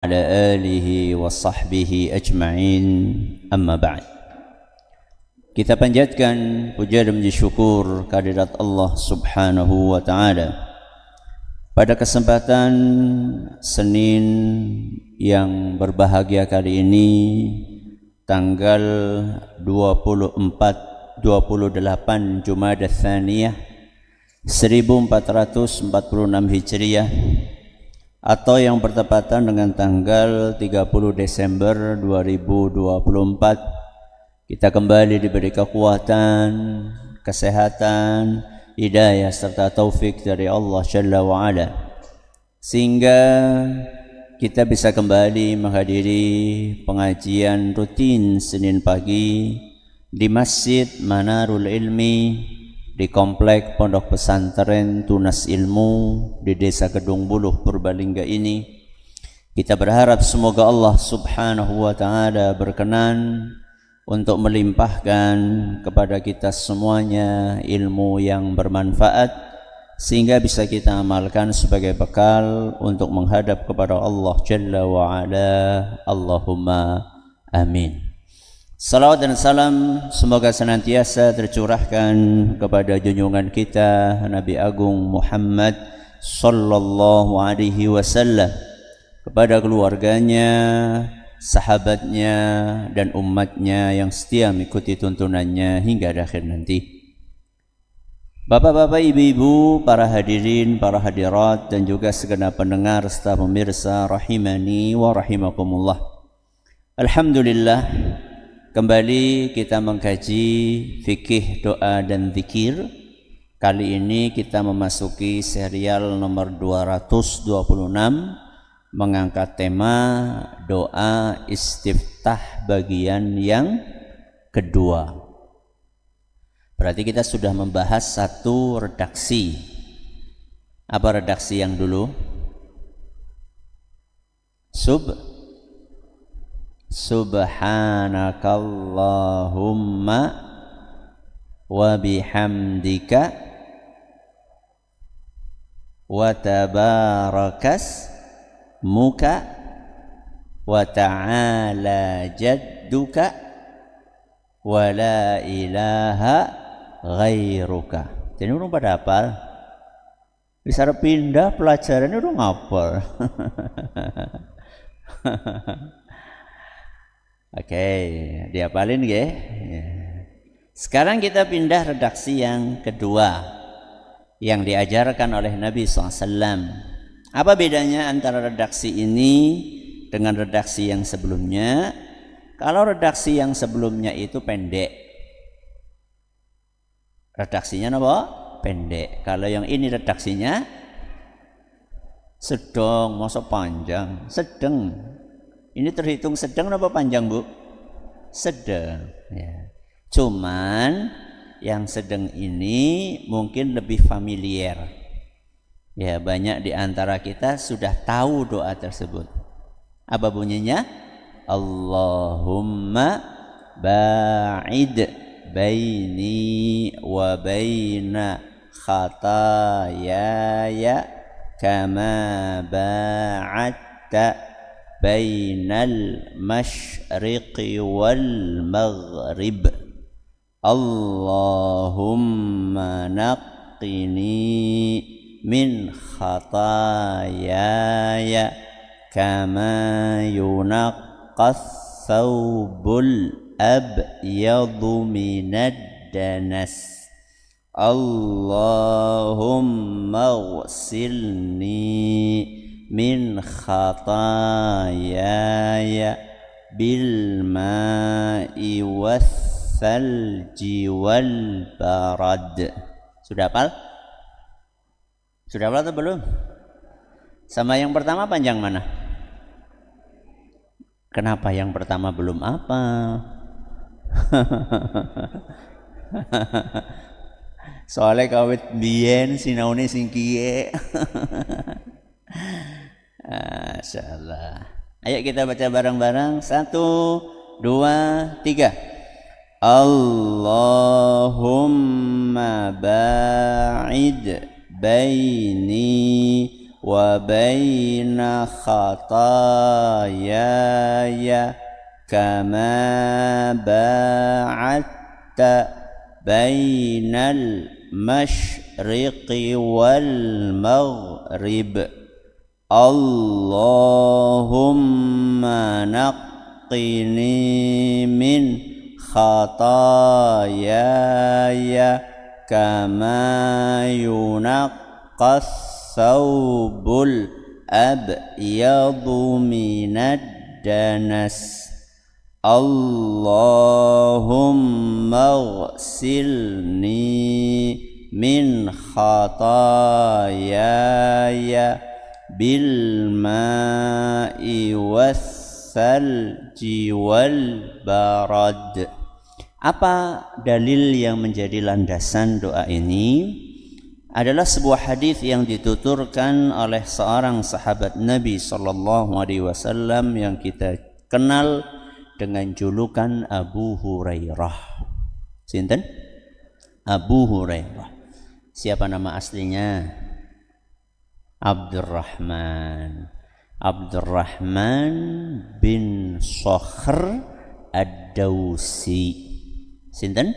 ala alihi wa sahbihi ajma'in, amma ba'd. Kita panjatkan puja dan puji syukur kehadirat Allah subhanahu wa ta'ala pada kesempatan Senin yang berbahagia kali ini, tanggal 28 Jumadah Tsaniyah 1446 Hijriah, atau yang bertepatan dengan tanggal 30 Desember 2024. Kita kembali diberi kekuatan, kesehatan, hidayah serta taufik dari Allah Jalla wa Ala, sehingga kita bisa kembali menghadiri pengajian rutin Senin pagi di Masjid Manarul Ilmi di Komplek Pondok Pesantren Tunas Ilmu di Desa Kedung Buluh, Purbalingga ini. Kita berharap semoga Allah subhanahu wa ta'ala berkenan untuk melimpahkan kepada kita semuanya ilmu yang bermanfaat, sehingga bisa kita amalkan sebagai bekal untuk menghadap kepada Allah Jalla wa Ala. Allahumma amin. Salawat dan salam semoga senantiasa tercurahkan kepada junjungan kita Nabi Agung Muhammad sallallahu alaihi wasallam, kepada keluarganya, sahabatnya, dan umatnya yang setia mengikuti tuntunannya hingga akhir nanti. Bapak-bapak, ibu-ibu, para hadirin, para hadirat, dan juga segenap pendengar serta pemirsa rahimani wa rahimakumullah. Alhamdulillah, kembali kita mengkaji fikih doa dan zikir. Kali ini kita memasuki serial nomor 226, mengangkat tema doa istiftah bagian yang kedua. Berarti kita sudah membahas satu redaksi. Apa redaksi yang dulu? Subhanakallahumma wa bihamdika wa tabarakas muka wa ta'ala jadduka wa la ilaha ghairuka. Jadi orang pada hafal? Bisa pindah pelajaran itu ngapal. Oke, dihafalin nggih? Sekarang kita pindah redaksi yang kedua yang diajarkan oleh Nabi SAW. Apa bedanya antara redaksi ini dengan redaksi yang sebelumnya? Kalau redaksi yang sebelumnya itu pendek, redaksinya apa? Pendek. Kalau yang ini redaksinya sedang, masa panjang? Sedang. Ini terhitung sedang apa panjang, Bu? Sedang. Ya. Cuman yang sedang ini mungkin lebih familiar. Ya, banyak di antara kita sudah tahu doa tersebut. Apa bunyinya? Allahumma ba'id baini wa baina khatayaya kama ba'adta bainal masyriqi wal maghrib. Allahumma naqqini min khatayaya kama yunaqqas thawbul abyadu minad danas. Allahumma ghsilni min khatayaya bil ma'i wath-thalji wal barad. Sudah hafal? Sudah hafal atau belum? Sama yang pertama panjang mana? Kenapa yang pertama belum apa? Soalnya kawit biyen sinaune sing kiye. Masyaallah. Ayo kita baca bareng-bareng. 1, 2, 3. Allahumma ba'id baini وبين خطاياي كما باعدت بين المشرق والمغرب اللهم نقني من خطاياي كما ينقى الثوب الأبيض من الدنس اللهم اغسلني من خطاياي بالماء والثلج والبرد. Apa dalil yang menjadi landasan doa ini? Adalah sebuah hadis yang dituturkan oleh seorang sahabat Nabi sallallahu alaihi wasallam yang kita kenal dengan julukan Abu Hurairah. Sinten? Abu Hurairah. Siapa nama aslinya? Abdurrahman bin Sakhr Ad-Dawsi. Sinten?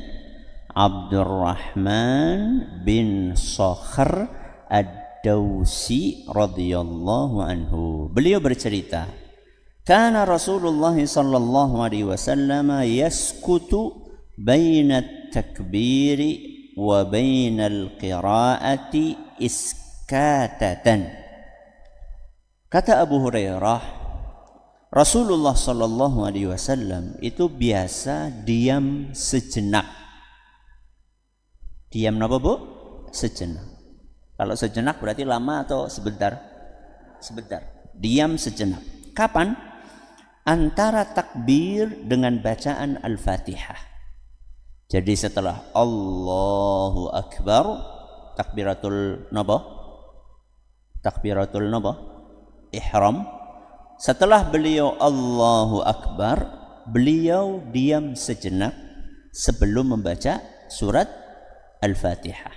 Abdurrahman bin Sakhr Ad-Dawsi radhiyallahu anhu. Beliau bercerita, kana Rasulullah sallallahu alaihi wasallam yaskutu baina at-takbiri wa baina al-qira'ati iskatatan. Kata Abu Hurairah, Rasulullah sallallahu alaihi wasallam itu biasa diam sejenak. Diam apa, Bu? Sejenak. Kalau sejenak berarti lama atau sebentar? Sebentar. Diam sejenak. Kapan? Antara takbir dengan bacaan Al-Fatihah. Jadi setelah Allahu Akbar, takbiratul napa? Takbiratul napa? Ihram. Setelah beliau Allahu Akbar, beliau diam sejenak sebelum membaca surat Al-Fatihah.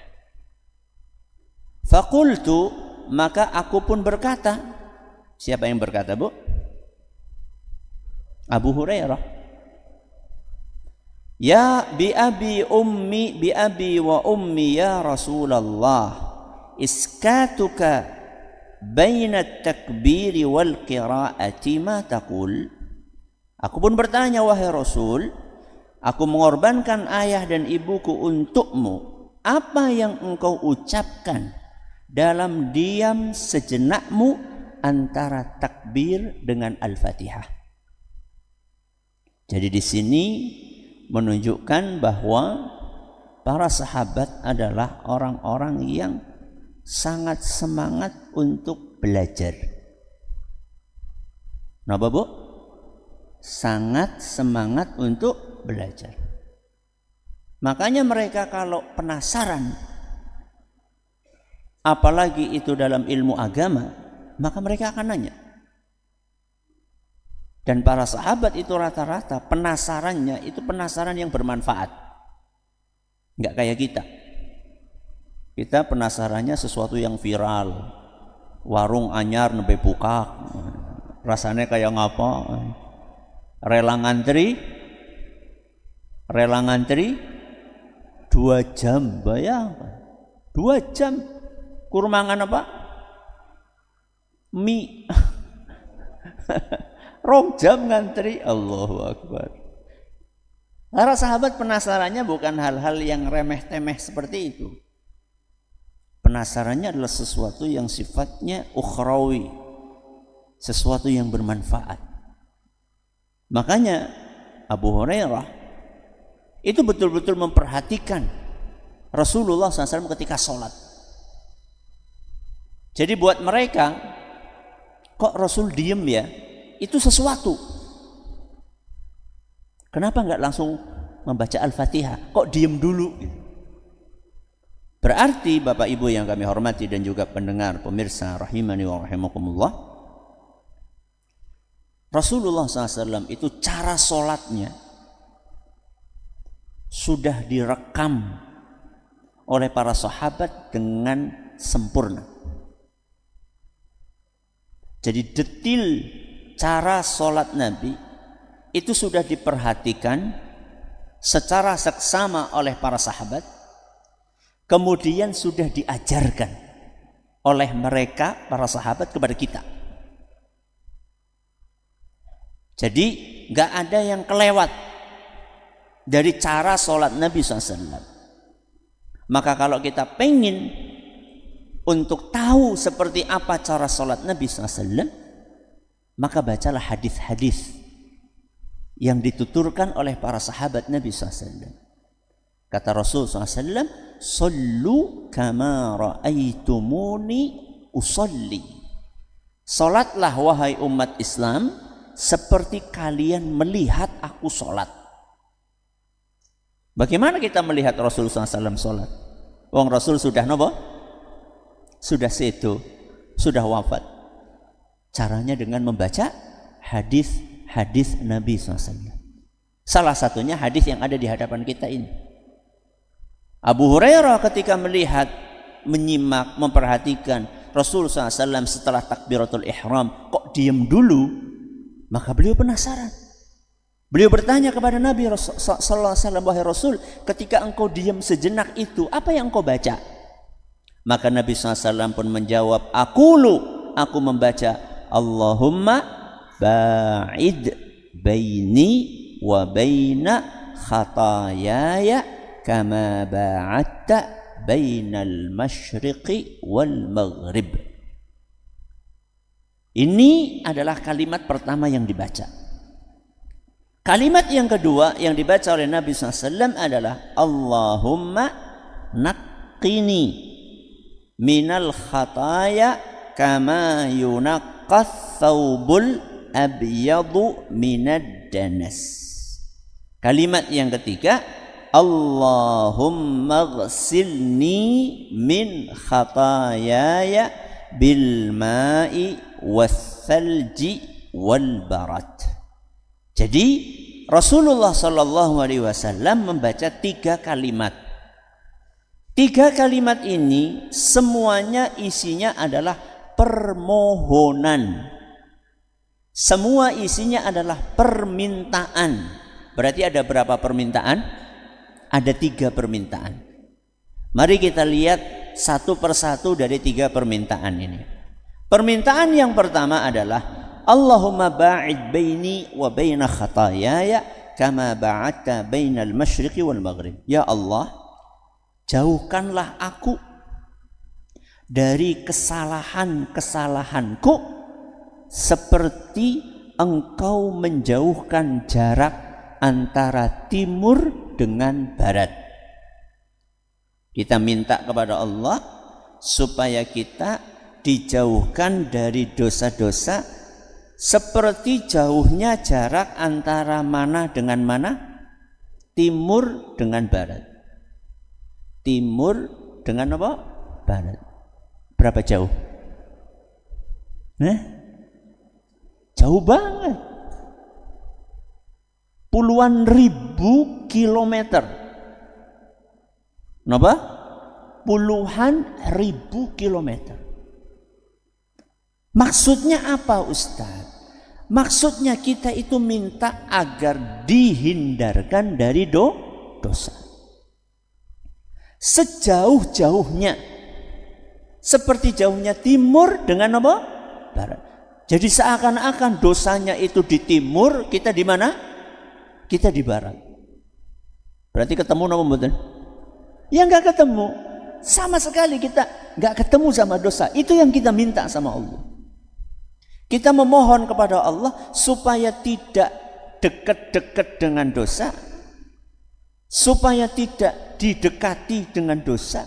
Faqultu, maka aku pun berkata. Siapa yang berkata, Bu? Abu Hurairah. Ya bi abi wa ummi ya Rasulullah, iskatuka baina at-takbiri wal qira'ati ma taqul. Aku pun bertanya, wahai Rasul, aku mengorbankan ayah dan ibuku untukmu. Apa yang engkau ucapkan dalam diam sejenakmu antara takbir dengan Al-Fatihah? Jadi di sini menunjukkan bahwa para sahabat adalah orang-orang yang sangat semangat untuk belajar. Kenapa, Bu? Sangat semangat untuk belajar. Makanya mereka kalau penasaran, apalagi itu dalam ilmu agama, maka mereka akan nanya. Dan para sahabat itu rata-rata penasarannya itu penasaran yang bermanfaat. Enggak kayak kita. Kita penasarannya sesuatu yang viral. Warung anyar nembe buka. Rasanya kayak ngapa? Rela ngantri 2 jam, bayangkan 2 jam kurmangan apa? Mie. 2 jam ngantri. Allahu Akbar. Para sahabat penasarannya bukan hal-hal yang remeh-temeh seperti itu. Penasarannya adalah sesuatu yang sifatnya ukhrawi, sesuatu yang bermanfaat. Makanya Abu Hurairah itu betul-betul memperhatikan Rasulullah SAW ketika sholat. Jadi buat mereka, kok Rasul diem ya? Itu sesuatu. Kenapa nggak langsung membaca Al-Fatihah? Kok diem dulu? Berarti Bapak Ibu yang kami hormati dan juga pendengar pemirsa rahimani wa rahimakumullah, Rasulullah SAW itu cara sholatnya sudah direkam oleh para sahabat dengan sempurna. Jadi detil cara sholat Nabi itu sudah diperhatikan secara seksama oleh para sahabat, kemudian sudah diajarkan oleh mereka para sahabat kepada kita. Jadi nggak ada yang kelewat dari cara sholat Nabi SAW. Maka kalau kita pengen untuk tahu seperti apa cara sholat Nabi SAW, maka bacalah hadis-hadis yang dituturkan oleh para sahabat Nabi SAW. Kata Rasul SAW, "Sallu kama ra'aitumuni usalli." Salatlah wahai umat Islam seperti kalian melihat aku sholat. Bagaimana kita melihat Rasulullah SAW sholat? Wong Rasul sudah nopo? Sudah sedo, sudah wafat. Caranya dengan membaca hadis-hadis Nabi SAW. Salah satunya hadis yang ada di hadapan kita ini. Abu Hurairah ketika melihat, menyimak, memperhatikan Rasulullah SAW setelah takbiratul ihram kok diam dulu, maka beliau penasaran. Beliau bertanya kepada Nabi sallallahu alaihi wasallam, "Wahai Rasul, ketika engkau diam sejenak itu, apa yang engkau baca?" Maka Nabi SAW pun menjawab, aku membaca, "Allahumma ba'id baini wa baina khatayaya kama ba'adta bainal masyriqi wal maghrib." Ini adalah kalimat pertama yang dibaca. Kalimat yang kedua yang dibaca oleh Nabi SAW adalah, "Allahumma naqqini minal khataya kama yunaqqas thawbul abyadu minad danas." Kalimat yang ketiga, "Allahumma ghsilni min khatayaya bil ma'i was salji wal barat." Jadi Rasulullah Shallallahu Alaihi Wasallam membaca 3 kalimat. 3 kalimat ini semuanya isinya adalah permohonan. Semua isinya adalah permintaan. Berarti ada berapa permintaan? Ada 3 permintaan. Mari kita lihat satu persatu dari 3 permintaan ini. Permintaan yang pertama adalah, "Allahumma ba'id baini wa baina khatayaya kama ba'adta bainal masyriqi wal maghrib." Ya Allah, jauhkanlah aku dari kesalahan-kesalahanku seperti engkau menjauhkan jarak antara timur dengan barat. Kita minta kepada Allah supaya kita dijauhkan dari dosa-dosa seperti jauhnya jarak antara mana dengan mana? Timur dengan barat. Timur dengan apa? Barat. Berapa jauh? Jauh banget. Puluhan ribu kilometer. Kenapa? Puluhan ribu kilometer. Maksudnya apa, Ustaz? Maksudnya kita itu minta agar dihindarkan dari dosa. Sejauh-jauhnya. Seperti jauhnya timur dengan apa? Barat. Jadi seakan-akan dosanya itu di timur, kita di mana? Kita di barat. Berarti ketemu nama betul? Ya enggak ketemu. Sama sekali kita enggak ketemu sama dosa. Itu yang kita minta sama Allah. Kita memohon kepada Allah supaya tidak dekat-dekat dengan dosa, supaya tidak didekati dengan dosa,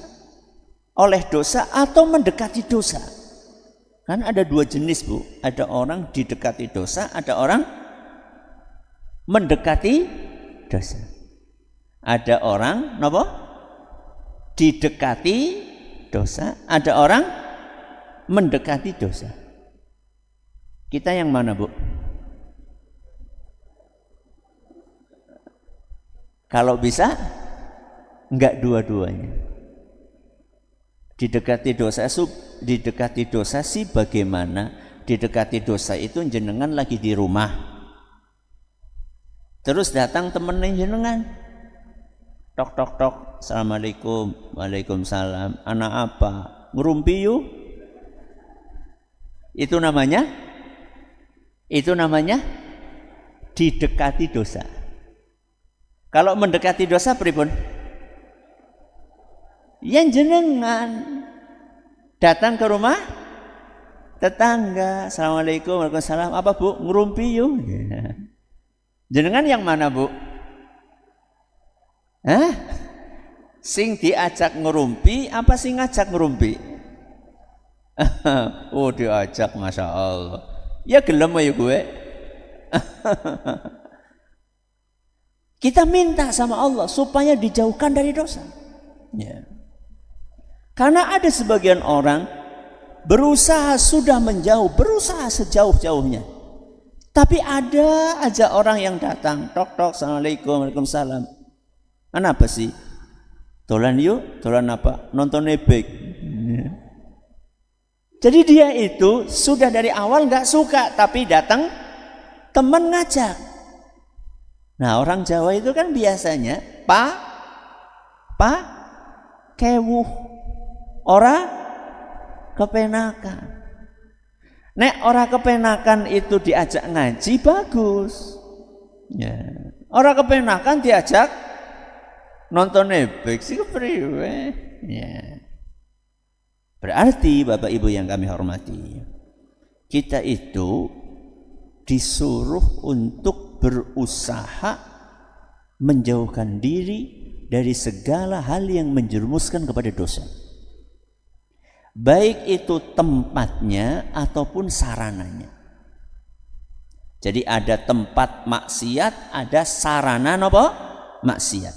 oleh dosa atau mendekati dosa. Kan ada 2 jenis, Bu. Ada orang didekati dosa, ada orang mendekati dosa. Ada orang didekati dosa, ada orang mendekati dosa. Kita yang mana, Bu? Kalau bisa, enggak dua-duanya. Didekati dosa sih bagaimana? didekati dosa itu jenengan lagi di rumah. Terus datang temennya jenengan. Tok tok tok, assalamualaikum, waalaikumsalam. Anak apa? Ngerumpi yuk. Itu namanya didekati dosa. Kalau mendekati dosa pripun? Yang jenengan datang ke rumah tetangga, assalamualaikum, waalaikumsalam. Apa bu? Ngerumpi yuk. Jenengan yang mana bu? Hah? Sing diajak ngerumpi apa sing ngajak ngerumpi? Oh diajak, masya Allah. Ya gelem ya gue. Kita minta sama Allah supaya dijauhkan dari dosa. Ya. Karena ada sebagian orang berusaha sudah menjauh, berusaha sejauh-jauhnya. Tapi ada aja orang yang datang, tok tok, assalamualaikum, waalaikumsalam. Kenapa sih? Dolan yuk, dolan apa? Nonton nebek. Jadi dia itu sudah dari awal nggak suka, tapi datang teman ngajak. Nah orang Jawa itu kan biasanya kewuh, ora kepenakan. Nek ora kepenakan itu diajak ngaji bagus. Ya. Ora kepenakan diajak nonton nebek sih kepriwe. Ya. Berarti Bapak Ibu yang kami hormati, kita itu disuruh untuk berusaha menjauhkan diri dari segala hal yang menjerumuskan kepada dosa. Baik itu tempatnya ataupun sarananya. Jadi ada tempat maksiat, ada sarana apa? Maksiat.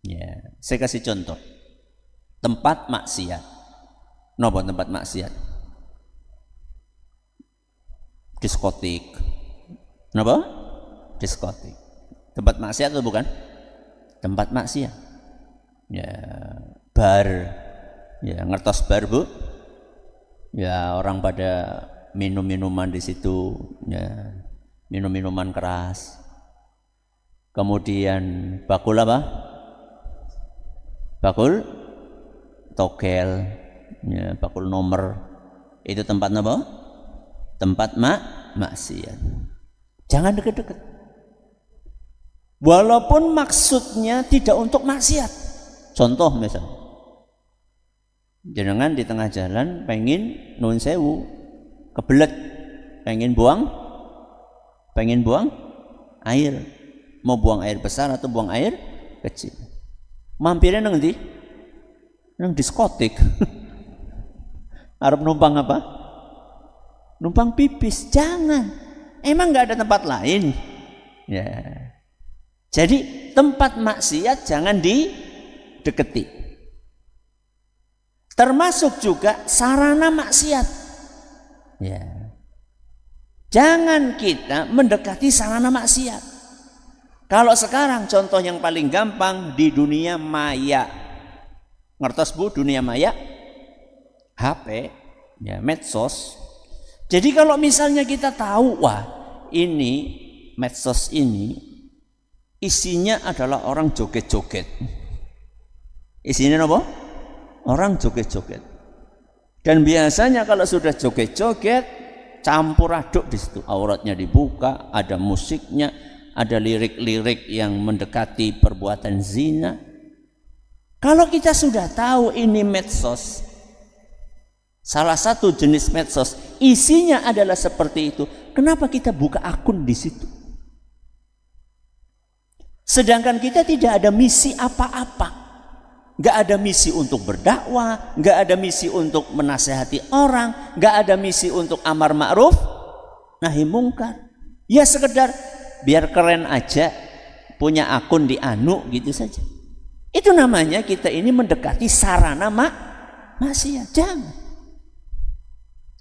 Ya, saya kasih contoh. Tempat maksiat. Napa tempat maksiat? Diskotik. Napa? Diskotik. Tempat maksiat atau bukan? Tempat maksiat. Ya, bar. Ya, ngertos bar, Bu? Ya, orang pada minum-minuman di situ, ya. Minum-minuman keras. Kemudian bakul apa? Bakul togel, ya, bakul nomor. Itu tempat apa? Tempat maksiat. Jangan dekat-dekat. Walaupun maksudnya tidak untuk maksiat. Contoh misalnya, jenengan di tengah jalan pengen nuwun sewu, kebelet, pengen buang air. Mau buang air besar atau buang air kecil. Mampirnya nang ndi? Nang diskotik. Arep numpang apa? Numpang pipis. Jangan. Emang nggak ada tempat lain. Ya. Jadi tempat maksiat jangan dideketi. Termasuk juga sarana maksiat. Ya. Jangan kita mendekati sarana maksiat. Kalau sekarang contoh yang paling gampang di dunia maya. Ngertos Bu dunia maya? HP, ya, medsos. Jadi kalau misalnya kita tahu, wah ini medsos ini isinya adalah orang joget-joget. Isinya apa? Orang joget-joget. Dan biasanya kalau sudah joget-joget, campur aduk di situ. Auratnya dibuka, ada musiknya, ada lirik-lirik yang mendekati perbuatan zina. Kalau kita sudah tahu ini medsos, salah satu jenis medsos, isinya adalah seperti itu, kenapa kita buka akun di situ? Sedangkan kita tidak ada misi apa-apa. Gak ada misi untuk berdakwah, gak ada misi untuk menasehati orang, gak ada misi untuk amar ma'ruf nahi mungkar. Ya sekedar biar keren aja, punya akun di anu gitu saja. Itu namanya kita ini mendekati sarana maksiat. Jangan.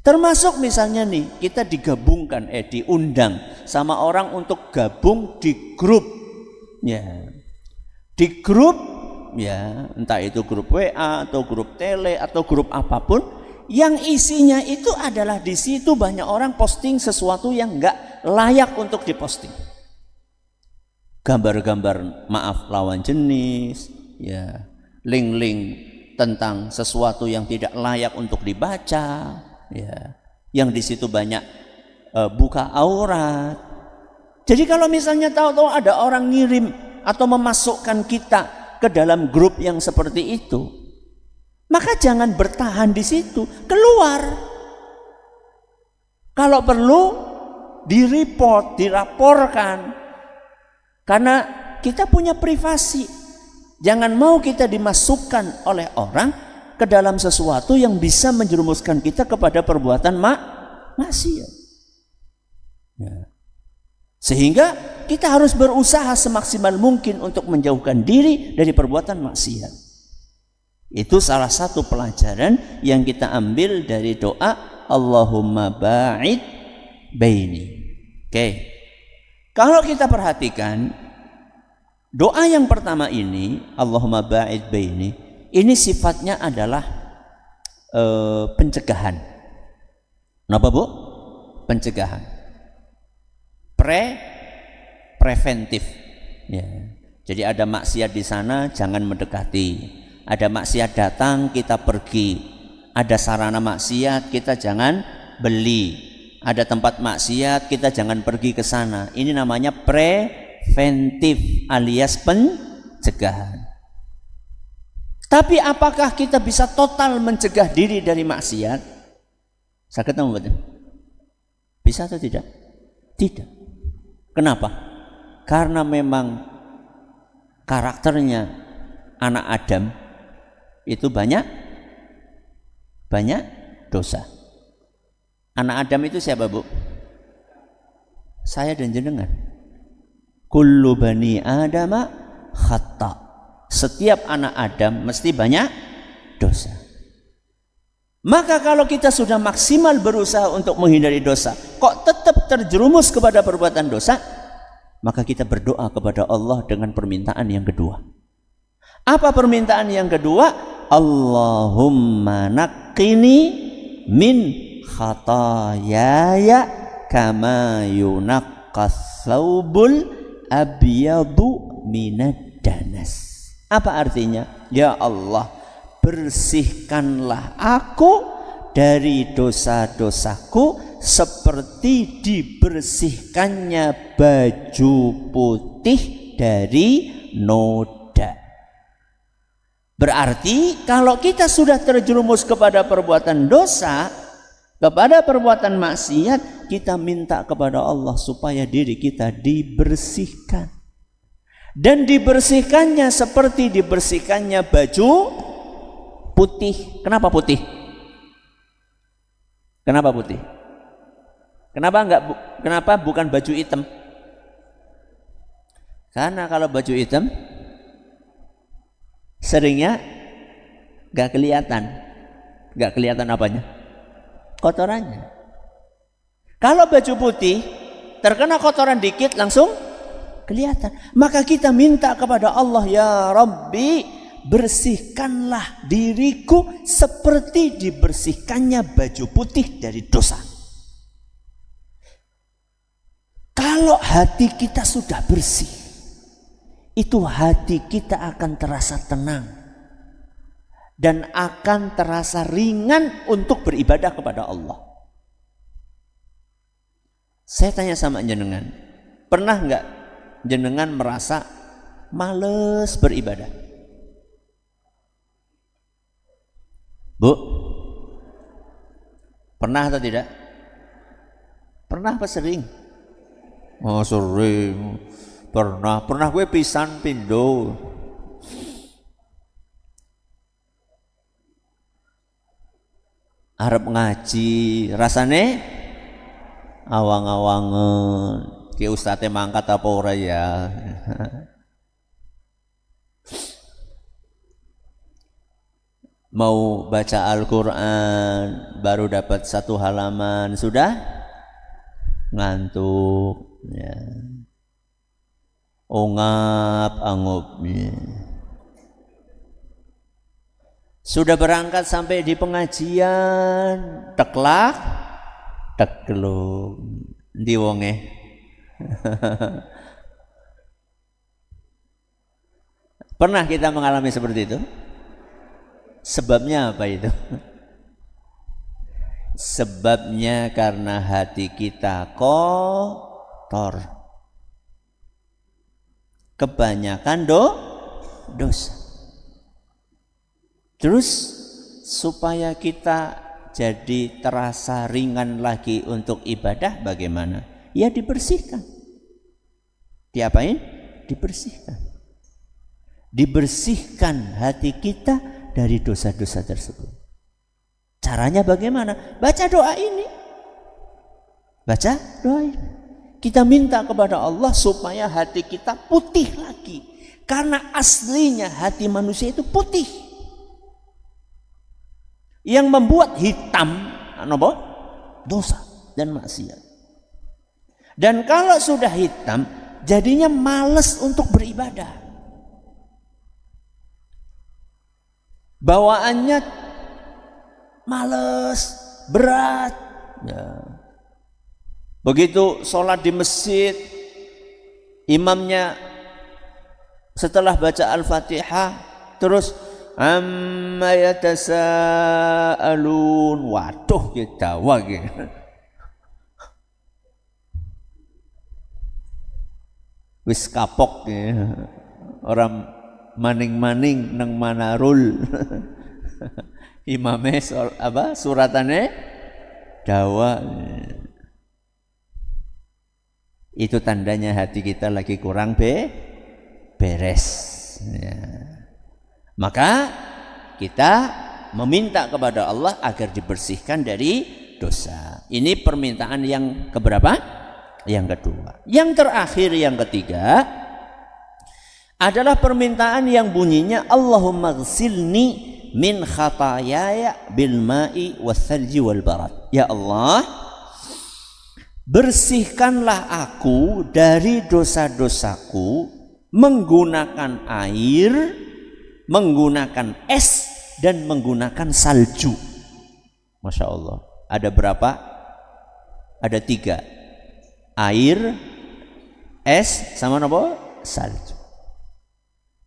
Termasuk misalnya nih, kita digabungkan, diundang sama orang untuk gabung di grup. Ya. Di grup, ya, entah itu grup WA atau grup tele atau grup apapun, yang isinya itu adalah di situ banyak orang posting sesuatu yang nggak layak untuk diposting. Gambar-gambar maaf lawan jenis, ya, link-link tentang sesuatu yang tidak layak untuk dibaca, ya, yang di situ banyak buka aurat. Jadi kalau misalnya tahu-tahu ada orang ngirim atau memasukkan kita ke dalam grup yang seperti itu, maka jangan bertahan di situ, keluar. Kalau perlu di-report, dilaporkan. Karena kita punya privasi. Jangan mau kita dimasukkan oleh orang ke dalam sesuatu yang bisa menjerumuskan kita kepada perbuatan maksiat. Ya. Sehingga kita harus berusaha semaksimal mungkin untuk menjauhkan diri dari perbuatan maksiat. Itu salah satu pelajaran yang kita ambil dari doa Allahumma ba'id baini. Oke. Kalau kita perhatikan doa yang pertama ini Allahumma ba'id baini, ini sifatnya adalah pencegahan. Kenapa, Bu? Pencegahan. Preventif. Ya. Jadi ada maksiat di sana, jangan mendekati. Ada maksiat datang, kita pergi. Ada sarana maksiat, kita jangan beli. Ada tempat maksiat, kita jangan pergi ke sana. Ini namanya preventif alias pencegahan. Tapi apakah kita bisa total mencegah diri dari maksiat? Sakit atau betul? Bisa atau tidak? Tidak. Kenapa? Karena memang karakternya anak Adam itu banyak dosa. Anak Adam itu siapa, Bu? Saya dan jenengan. Kullu bani Adama khata. Setiap anak Adam mesti banyak dosa. Maka kalau kita sudah maksimal berusaha untuk menghindari dosa, kok tetap terjerumus kepada perbuatan dosa, maka kita berdoa kepada Allah dengan permintaan yang kedua. Apa permintaan yang kedua? Allahumma naqqini min khatayaya kama yunaqqas thawbul abyadu minad danas. Apa artinya? Ya Allah, bersihkanlah aku dari dosa-dosaku seperti dibersihkannya baju putih dari noda. Berarti kalau kita sudah terjerumus kepada perbuatan dosa, kepada perbuatan maksiat, kita minta kepada Allah supaya diri kita dibersihkan. Dan dibersihkannya seperti dibersihkannya baju putih. Kenapa putih? Kenapa putih? Kenapa bukan baju hitam? Karena kalau baju hitam seringnya gak kelihatan apanya? Kotorannya. Kalau baju putih terkena kotoran dikit langsung kelihatan. Maka kita minta kepada Allah, ya Rabbi, bersihkanlah diriku seperti dibersihkannya baju putih dari dosa. Kalau hati kita sudah bersih, itu hati kita akan terasa tenang dan akan terasa ringan untuk beribadah kepada Allah. Saya tanya sama jenengan, pernah nggak jenengan merasa males beribadah? Bu, pernah atau tidak? Pernah apa sering? Oh sering. Pernah gue pisan pindo. Arep ngaji, rasane awang-awangan. Ki ustadz mangkat apa ora ya? Mau baca Al-Quran baru dapat 1 halaman sudah ngantuk ya. Ongap-angup ya. Sudah berangkat sampai di pengajian, teklak, tekluk, ndi wonge. Pernah kita mengalami seperti itu? Sebabnya apa itu? Sebabnya karena hati kita kotor. Kebanyakan dosa. Terus supaya kita jadi terasa ringan lagi untuk ibadah bagaimana? Ya dibersihkan. Diapain? Dibersihkan. Dibersihkan hati kita dari dosa-dosa tersebut. Caranya bagaimana? Baca doa ini. Baca doa ini. Kita minta kepada Allah supaya hati kita putih lagi. Karena aslinya hati manusia itu putih. Yang membuat hitam apa? Dosa dan maksiat. Dan kalau sudah hitam, jadinya malas untuk beribadah. Bawaannya malas, berat. Ya. Begitu sholat di masjid, imamnya setelah baca Al-Fatihah terus amma yatasaalun, waduh kita wage. Wis kapok ya. Orang maning-maning nang manarul. Imame suratane dawa. Itu tandanya hati kita lagi kurang beres. Ya. Maka kita meminta kepada Allah agar dibersihkan dari dosa. Ini permintaan yang keberapa? Yang kedua. Yang terakhir, yang ketiga adalah permintaan yang bunyinya Allahumma ghsilni min khatayaya bil ma'i wath-thalji wal barad. Ya Allah, bersihkanlah aku dari dosa-dosaku menggunakan air, menggunakan es, dan menggunakan salju. Masya Allah. Ada berapa? Ada 3. Air, es, sama apa? Salju.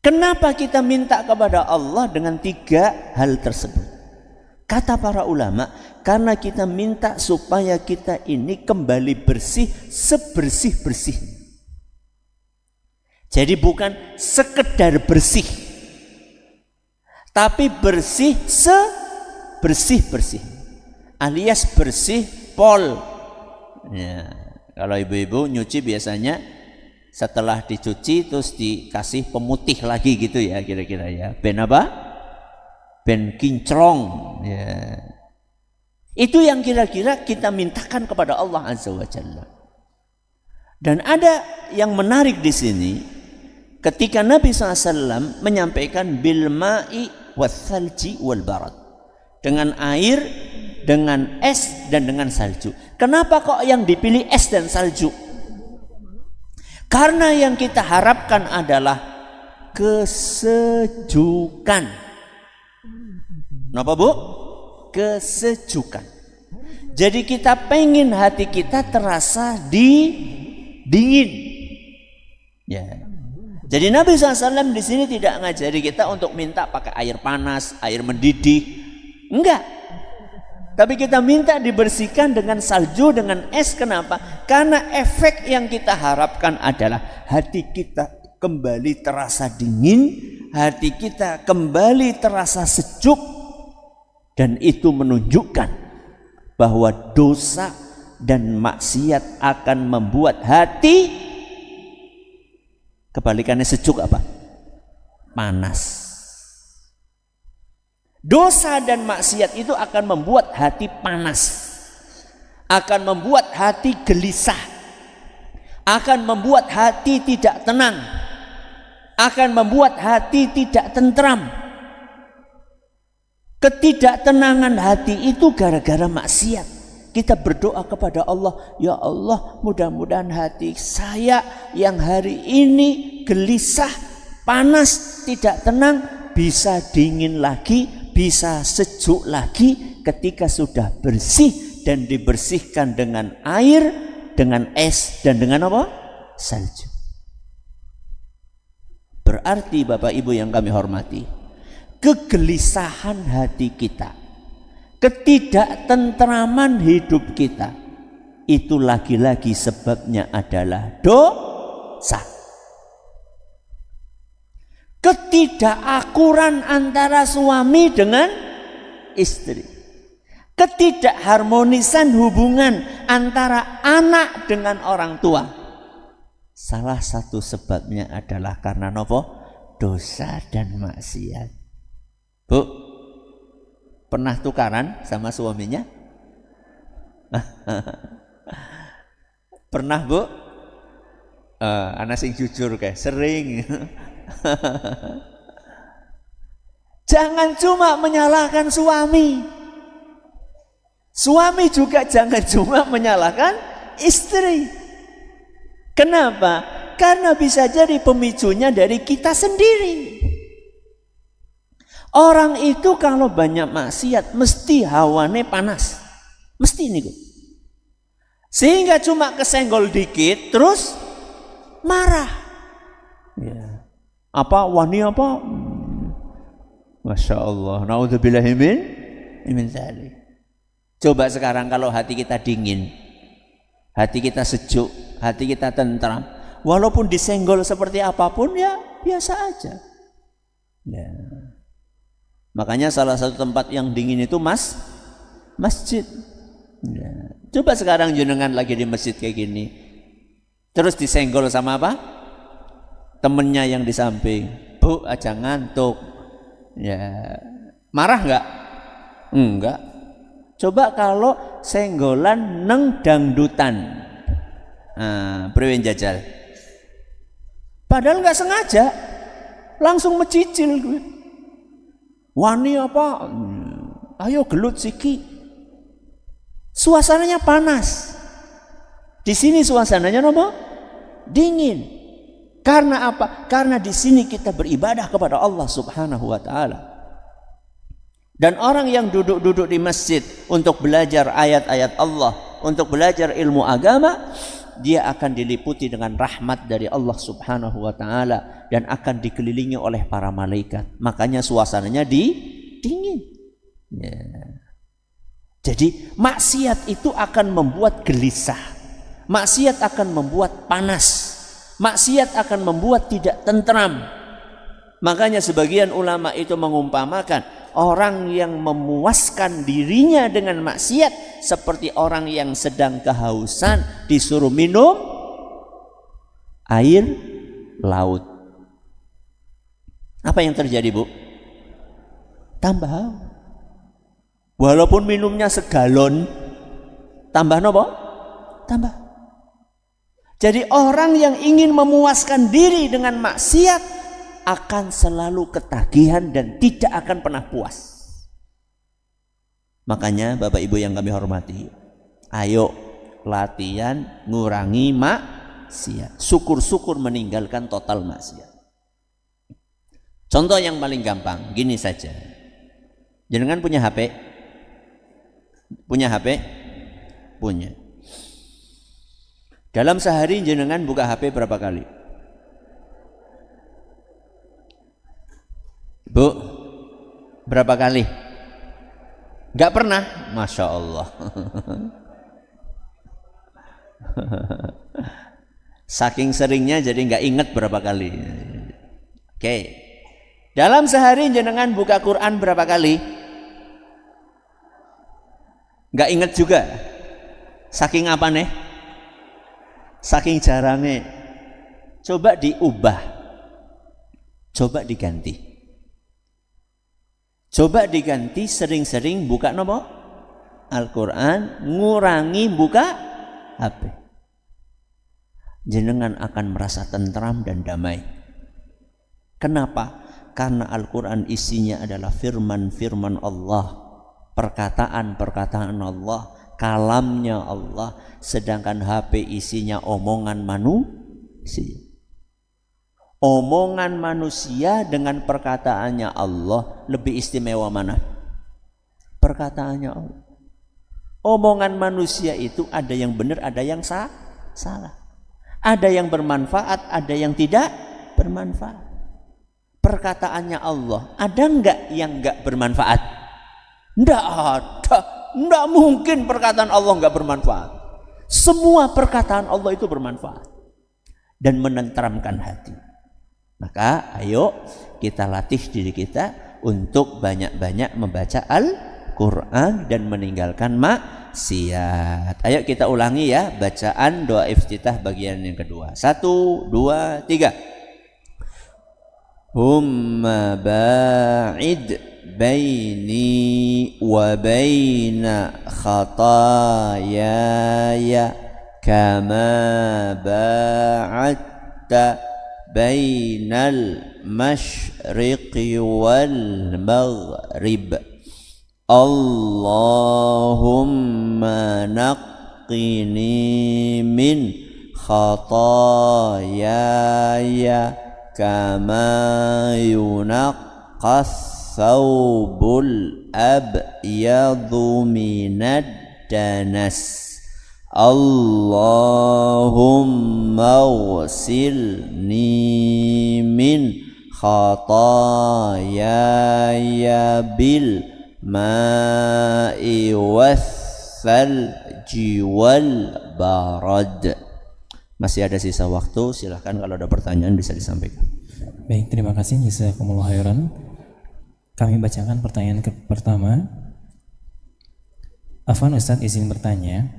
Kenapa kita minta kepada Allah dengan 3 hal tersebut? Kata para ulama, karena kita minta supaya kita ini kembali bersih sebersih-bersih. Jadi bukan sekedar bersih, tapi bersih sebersih-bersih, alias bersih pol. Ya, kalau ibu-ibu nyuci biasanya setelah dicuci terus dikasih pemutih lagi gitu ya, kira-kira ya. Ben apa? Ben kinclong. Ya. Itu yang kira-kira kita mintakan kepada Allah Azza wa Jalla. Dan ada yang menarik di sini, ketika Nabi SAW menyampaikan bil ma'i wath-thalji wal barad, dengan air, dengan es, dan dengan salju. Kenapa kok yang dipilih es dan salju? Karena yang kita harapkan adalah kesejukan. Kenapa Bu? Kesejukan. Jadi kita pengen hati kita terasa dingin. Ya. Jadi Nabi SAW di sini tidak ngajari kita untuk minta pakai air panas, air mendidih. Enggak. Tapi kita minta dibersihkan dengan salju, dengan es. Kenapa? Karena efek yang kita harapkan adalah hati kita kembali terasa dingin, hati kita kembali terasa sejuk. Dan itu menunjukkan bahwa dosa dan maksiat akan membuat hati kebalikannya sejuk apa? Panas. Dosa dan maksiat itu akan membuat hati panas, akan membuat hati gelisah, akan membuat hati tidak tenang, akan membuat hati tidak tentram. Ketidaktenangan hati itu gara-gara maksiat. Kita berdoa kepada Allah, ya Allah, mudah-mudahan hati saya yang hari ini gelisah, panas, tidak tenang, bisa dingin lagi bisa sejuk lagi ketika sudah bersih dan dibersihkan dengan air, dengan es, dan dengan apa? Salju. Berarti Bapak Ibu yang kami hormati, kegelisahan hati kita, ketidaktentraman hidup kita, itu lagi-lagi sebabnya adalah dosa. Ketidakakuran antara suami dengan istri, ketidakharmonisan hubungan antara anak dengan orang tua, salah satu sebabnya adalah karena nopo? Dosa dan maksiat. Bu, pernah tukaran sama suaminya? Pernah, Bu? Anak sing jujur kayak sering. Jangan cuma menyalahkan suami. Suami juga jangan cuma menyalahkan istri. Kenapa? Karena bisa jadi pemicunya dari kita sendiri. Orang itu kalau banyak maksiat mesti hawane panas. Mesti nih, sehingga cuma kesenggol dikit terus marah. Ya. Apa wani apa? Masya Allah. Naudzubillahi min dzalik. Coba sekarang kalau hati kita dingin, hati kita sejuk, hati kita tentram, walaupun disenggol seperti apapun ya biasa aja. Ya. Makanya salah satu tempat yang dingin itu masjid. Ya. Coba sekarang jenengan lagi di masjid kayak gini, terus disenggol sama apa? Temennya yang di samping. Bu, aja ngantuk. Ya, marah nggak? Enggak. Coba kalau senggolan neng dangdutan, prewen jajal. Padahal nggak sengaja, langsung mecicil gue. Wani apa? Ayo gelut siki. Suasananya panas. Di sini suasananya apa? Dingin. Karena apa? Karena di sini kita beribadah kepada Allah Subhanahu wa taala. Dan orang yang duduk-duduk di masjid untuk belajar ayat-ayat Allah, untuk belajar ilmu agama, dia akan diliputi dengan rahmat dari Allah Subhanahu wa taala dan akan dikelilingi oleh para malaikat. Makanya suasananya dingin. Ya. Jadi maksiat itu akan membuat gelisah. Maksiat akan membuat panas. Maksiat akan membuat tidak tentram. Makanya sebagian ulama itu mengumpamakan orang yang memuaskan dirinya dengan maksiat seperti orang yang sedang kehausan disuruh minum air laut. Apa yang terjadi, Bu? Tambah haus. Walaupun minumnya segalon, tambah nopo? Tambah. Jadi orang yang ingin memuaskan diri dengan maksiat akan selalu ketagihan dan tidak akan pernah puas. Makanya Bapak Ibu yang kami hormati, ayo latihan ngurangi maksiat. Syukur-syukur meninggalkan total maksiat. Contoh yang paling gampang, gini saja. Jenengan punya HP? Punya HP? Punya. Dalam sehari jenengan buka HP berapa kali? Bu, berapa kali? Gak pernah? Masya Allah. Saking seringnya jadi gak inget berapa kali. Oke. Dalam sehari jenengan buka Quran berapa kali? Gak inget juga. Saking apa nih? Saking jarangnya. Coba diubah, coba diganti. Coba diganti sering-sering buka nopo? Al-Quran, ngurangi buka HP. Jenengan akan merasa tentram dan damai. Kenapa? Karena Al-Quran isinya adalah firman-firman Allah, perkataan-perkataan Allah, kalamnya Allah, sedangkan HP isinya omongan manusia. Omongan manusia dengan perkataannya Allah lebih istimewa mana? Perkataannya Allah. Omongan manusia itu ada yang benar, ada yang salah. Ada yang bermanfaat, ada yang tidak bermanfaat. Perkataannya Allah, ada enggak yang enggak bermanfaat? Enggak ada. Enggak mungkin perkataan Allah enggak bermanfaat. Semua perkataan Allah itu bermanfaat dan menenteramkan hati. Maka ayo kita latih diri kita untuk banyak-banyak membaca Al-Quran dan meninggalkan maksiat. Ayo kita ulangi ya bacaan doa iftitah bagian yang kedua. 1, 2, 3. Humma ba'id baini wa baina khatayaya kama ba'adta bainal masyriqi wal maghrib. Allahumma naqqini min khatayaya kama yunaqqas thawbul abyadu minad danas. Allahumma ghsilni min khatayaya bil ma'i wath-thalji wal barad. Masih ada sisa waktu, silahkan kalau ada pertanyaan bisa disampaikan. Baik, terima kasih jazakumullah khairan. Kami bacakan pertanyaan pertama. Afwan Ustadz izin bertanya,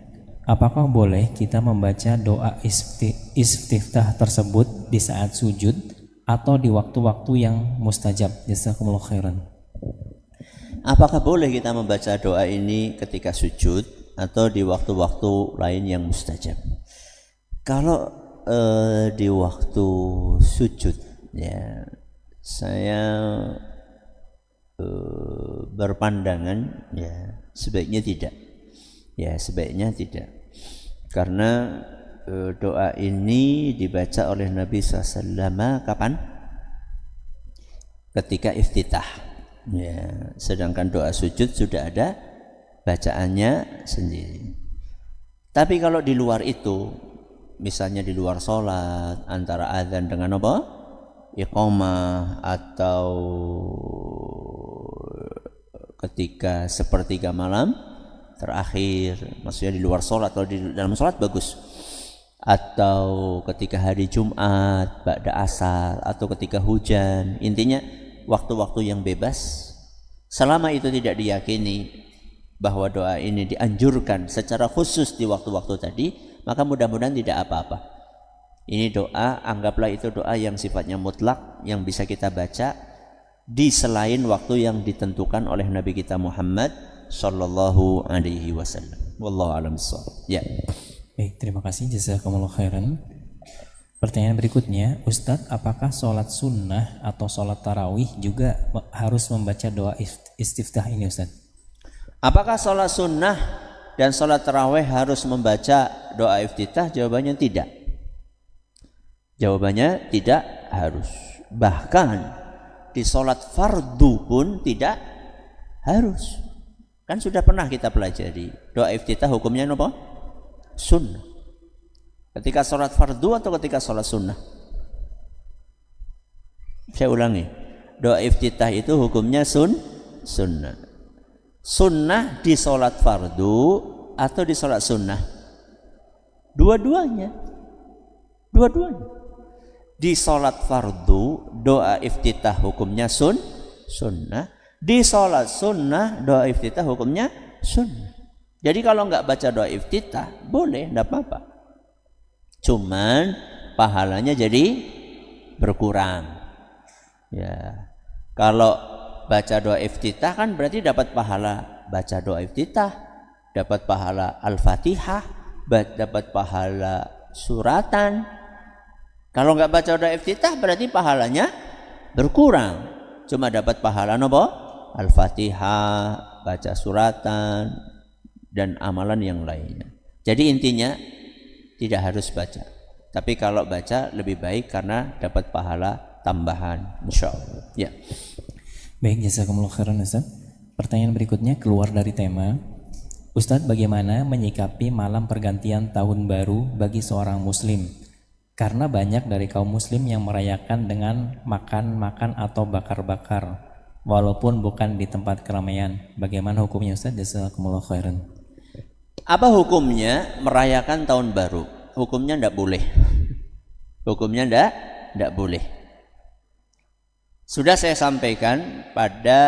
apakah boleh kita membaca doa istiftah tersebut di saat sujud atau di waktu-waktu yang mustajab? Jazakumullah khairan. Apakah boleh kita membaca doa ini ketika sujud atau di waktu-waktu lain yang mustajab? Kalau di waktu sujud, ya saya berpandangan ya sebaiknya tidak. Ya sebaiknya tidak. Karena doa ini dibaca oleh Nabi SAW kapan? Ketika iftitah. Ya, sedangkan doa sujud sudah ada bacaannya sendiri. Tapi kalau di luar itu, misalnya di luar sholat, antara azan dengan apa? Iqamah, atau ketika sepertiga malam terakhir, maksudnya di luar sholat atau di dalam sholat bagus, atau ketika hari Jumat, ba'da asar, atau ketika hujan. Intinya waktu-waktu yang bebas, selama itu tidak diyakini bahwa doa ini dianjurkan secara khusus di waktu-waktu tadi, maka mudah-mudahan tidak apa-apa. Ini doa, anggaplah itu doa yang sifatnya mutlak, yang bisa kita baca di selain waktu yang ditentukan oleh Nabi kita Muhammad sallallahu alaihi wasallam. Wallahu a'lam bishawab. Ya. Baik, terima kasih jazakumullah khairan. Pertanyaan berikutnya, Ustadz, apakah sholat sunnah atau sholat tarawih juga harus membaca doa istiftah ini, Ustadz? Apakah sholat sunnah dan sholat tarawih harus membaca doa iftitah? Jawabannya tidak. Jawabannya tidak harus. Bahkan di sholat fardu pun tidak harus. Kan sudah pernah kita pelajari doa iftitah hukumnya apa? Sunnah. Ketika sholat fardu atau ketika sholat sunnah? Saya ulangi, doa iftitah itu hukumnya sunnah. Sunnah di sholat fardu atau di sholat sunnah? Dua-duanya. Di sholat fardu doa iftitah hukumnya sunnah. Di sholat sunnah doa iftitah hukumnya sunnah. Jadi kalau nggak baca doa iftitah boleh, nggak apa-apa. Cuman pahalanya jadi berkurang. Ya, kalau baca doa iftitah kan berarti dapat pahala baca doa iftitah, dapat pahala Al-Fatihah, dapat pahala suratan. Kalau nggak baca doa iftitah berarti pahalanya berkurang. Cuma dapat pahala apa? Al-Fatihah, baca suratan, dan amalan yang lainnya. Jadi intinya tidak harus baca. Tapi kalau baca lebih baik karena dapat pahala tambahan, insyaallah. Ya. Baik, jazakumullah khairan Ustaz. Pertanyaan berikutnya keluar dari tema. Ustadz, bagaimana menyikapi malam pergantian tahun baru bagi seorang muslim? Karena banyak dari kaum muslim yang merayakan dengan makan-makan atau bakar-bakar, walaupun bukan di tempat keramaian. Bagaimana hukumnya Ustadz? Jazakumullah khairan. Apa hukumnya merayakan tahun baru? Hukumnya tidak boleh. Hukumnya tidak boleh. Sudah saya sampaikan pada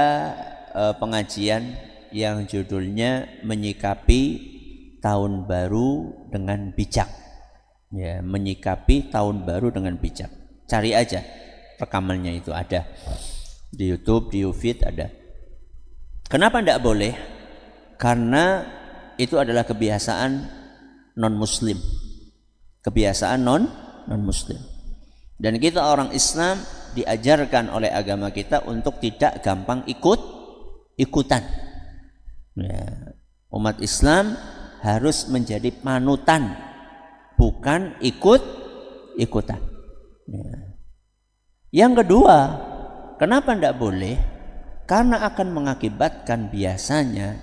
pengajian yang judulnya menyikapi tahun baru dengan bijak. Ya, menyikapi tahun baru dengan bijak. Cari aja rekamannya, itu ada di YouTube, di Ufit ada. Kenapa tidak boleh? Karena itu adalah kebiasaan non muslim. Kebiasaan non muslim. Dan kita orang Islam diajarkan oleh agama kita untuk tidak gampang ikutan. Ya, umat Islam harus menjadi panutan, bukan ikutan. Ya. Yang kedua, kenapa tidak boleh? Karena akan mengakibatkan biasanya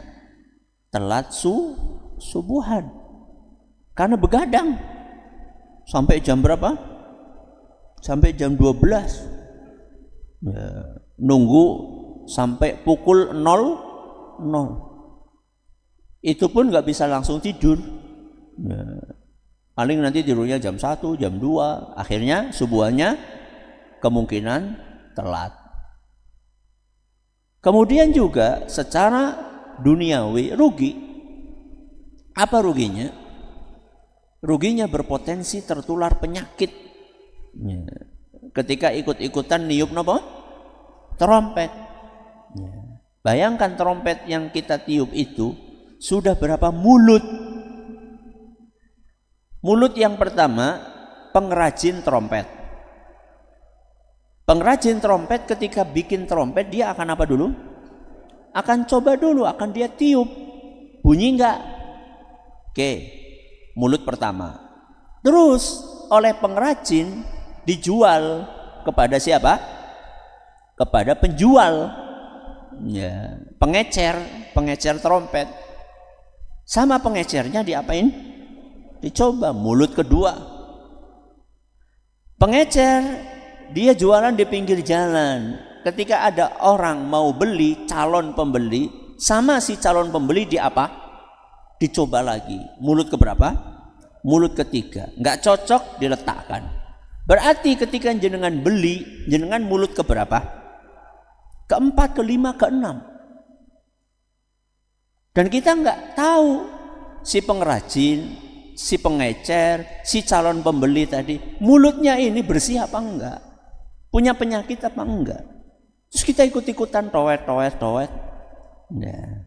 telat subuhan. Karena begadang sampai jam berapa? Sampai jam 12. Ya, nunggu sampai pukul 00. Itu pun nggak bisa langsung tidur. Ya, paling nanti tidurnya jam 1, jam 2. Akhirnya subuhannya kemungkinan telat. Kemudian juga secara duniawi rugi. Apa ruginya? Ruginya berpotensi tertular penyakit. Ya. Ketika ikut-ikutan niup apa? Trompet. Ya. Bayangkan trompet yang kita tiup itu sudah berapa mulut. Mulut yang pertama pengrajin trompet. Pengrajin trompet ketika bikin trompet dia akan apa dulu? Akan coba dulu, akan dia tiup. Bunyi enggak? Oke, mulut pertama. Terus oleh pengrajin dijual kepada siapa? Kepada penjual. Ya, pengecer trompet. Sama pengecernya diapain? Dicoba mulut kedua. Pengecer dia jualan di pinggir jalan. Ketika ada orang mau beli, calon pembeli, sama si calon pembeli di apa? Dicoba lagi. Mulut keberapa? Mulut ketiga. Nggak cocok, diletakkan. Berarti ketika jenengan beli, jenengan mulut keberapa? Keempat, kelima, keenam. Dan kita nggak tahu si pengrajin, si pengecer, si calon pembeli tadi mulutnya ini bersih apa enggak, punya penyakit apa enggak. Terus kita ikut-ikutan toet. Nah.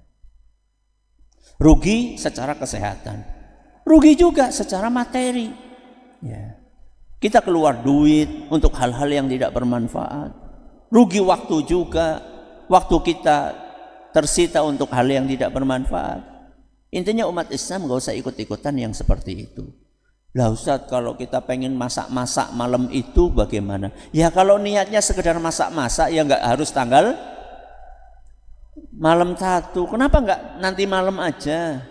Rugi secara kesehatan, rugi juga secara materi. Ya. Kita keluar duit untuk hal-hal yang tidak bermanfaat, rugi waktu juga, waktu kita tersita untuk hal yang tidak bermanfaat. Intinya umat Islam gak usah ikut-ikutan yang seperti itu. Lah Ustadz, kalau kita pengen masak-masak malam itu bagaimana? Ya kalau niatnya sekedar masak-masak ya nggak harus tanggal malam 1. Kenapa nggak nanti malam aja?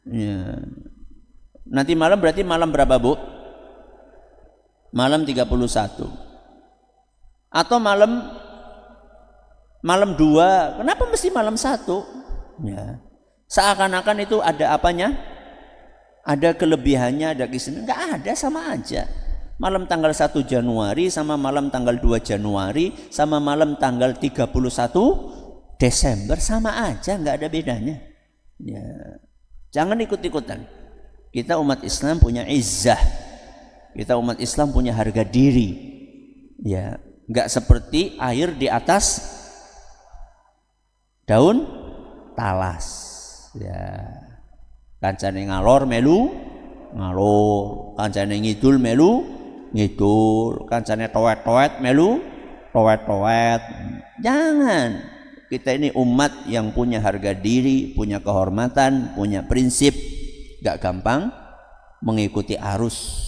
Ya. Nanti malam berarti malam berapa Bu? Malam 31. Atau malam 2. Kenapa mesti malam 1? Ya. Seakan-akan itu ada apanya? Ada kelebihannya, ada keistimewaan. Enggak ada, sama aja. Malam tanggal 1 Januari sama malam tanggal 2 Januari sama malam tanggal 31 Desember sama aja, enggak ada bedanya. Ya. Jangan ikut-ikutan. Kita umat Islam punya izzah. Kita umat Islam punya harga diri. Ya, enggak seperti air di atas daun talas. Ya, kancane ngalor melu ngalor, kancane ngidul melu ngidul, kancane toet melu toet. Jangan. Kita ini umat yang punya harga diri, punya kehormatan, punya prinsip, gak gampang mengikuti arus.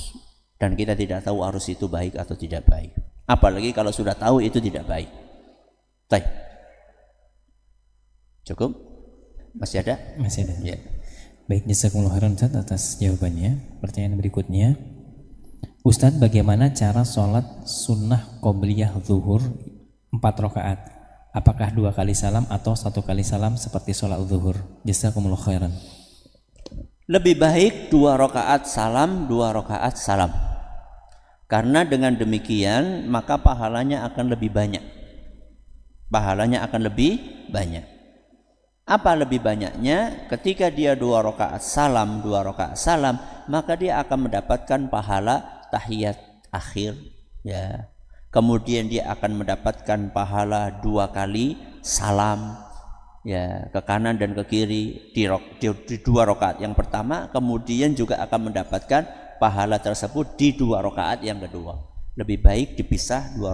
dan kita tidak tahu arus itu baik atau tidak baik. Apalagi kalau sudah tahu itu tidak baik. Baik. Cukup? Masih ada? Masih ada. Ya. Baik, jazakumullah khairan Ustaz atas jawabannya. Pertanyaan berikutnya, Ustaz, bagaimana cara sholat sunnah qobliyah zuhur 4 rakaat? Apakah 2 kali salam atau 1 kali salam seperti sholat zuhur? Jazakumullah khairan. Lebih baik 2 rakaat salam, 2 rakaat salam. Karena dengan demikian maka pahalanya akan lebih banyak. Pahalanya akan lebih banyak. Apa lebih banyaknya? Ketika dia 2 rakaat salam, 2 rakaat salam, maka dia akan mendapatkan pahala tahiyat akhir, ya. Kemudian dia akan mendapatkan pahala 2 kali salam, ya, ke kanan dan ke kiri di 2 rakaat yang pertama, kemudian juga akan mendapatkan pahala tersebut di 2 rakaat yang kedua. Lebih baik dipisah 2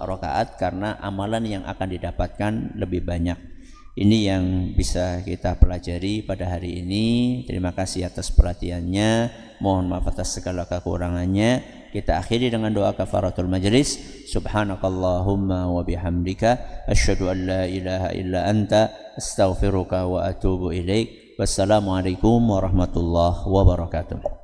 rakaat karena amalan yang akan didapatkan lebih banyak. Ini yang bisa kita pelajari pada hari ini. Terima kasih atas perhatiannya. Mohon maaf atas segala kekurangannya. Kita akhiri dengan doa kafaratul majlis. Subhanakallahumma wa bihamdika asyhadu an la ilaha illa anta astaghfiruka wa atubu ilaik. Wassalamualaikum warahmatullahi wabarakatuh.